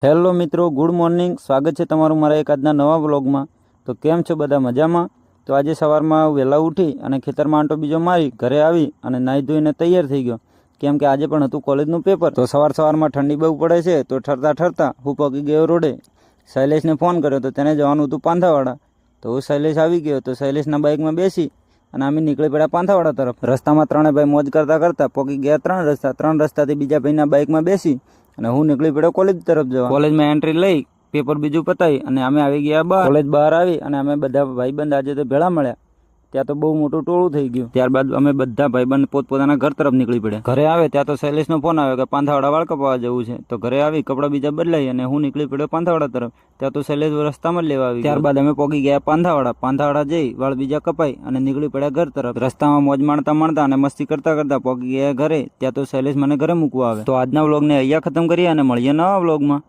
Hello મિત્રો, good morning. સ્વાગત છે તમારું મારા એક આજના નવા વ્લોગમાં. તો કેમ છો બધા? મજામાં? તો આજે સવારમાં વહેલા ઉઠી અને ખેતરમાં આંટો બીજો મારી ઘરે આવી અને નાહી ધોઈને તૈયાર થઈ ગયો, કેમ કે આજે પણ હતું કોલેજનું પેપર. તો સવારમાં ઠંડી બહુ પડે છે, તો ઠરતા હું પગી ગયો રોડે. શૈલેષને ફોન કર્યો તો તેને જવાનું હતું પાંથાવાડા. તો હું શૈલેષ આવી ગયો, તો શૈલેષના બાઇકમાં બેસી અને અમે નીકળી પડ્યા પાંથાવાડા તરફ. રસ્તામાં ત્રણે ભાઈ મોજ કરતા પગી ગયા ત્રણ રસ્તાથી બીજા ભાઈના બાઇકમાં બેસી અને હું નીકળી પડ્યો કોલેજ તરફ જવા. કોલેજમાં એન્ટ્રી લઈ પેપર બીજું પતાવી અને અમે આવી ગયા બહાર. કોલેજ બહાર આવી અને અમે બધા ભાઈબંધ આજે તો ભેળા મળ્યા. ત્યાં તો બહુ મોટું ટોળું થઈ ગયું. ત્યારબાદ અમે બધા ભાઈબંધ પોતપોતાના ઘર તરફ નીકળી પડ્યા. ઘરે આવે ત્યાં તો શૈલેષનો ફોન આવ્યો કે પાંથાવાડા વાળ કપાવવા જવું છે. તો ઘરે આવી કપડાં બીજા બદલાઈ અને હું નીકળી પડ્યો પાંથાવાડા તરફ. ત્યાં તો શૈલેષ રસ્તામાં જ લેવા આવી. ત્યારબાદ અમે પહોંચી ગયા પાંથાવાડા જઈ વાળ બીજા કપાઈ અને નીકળી પડ્યા ઘર તરફ. રસ્તામાં મોજ માણતા અને મસ્તી કરતા પહોંચી ગયા ઘરે. ત્યાં તો શૈલેષ મને ઘરે મૂકવા આવે. તો આજના વ્લોગને અહીંયા ખતમ કરીએ અને મળીએ નવા વ્લોગમાં.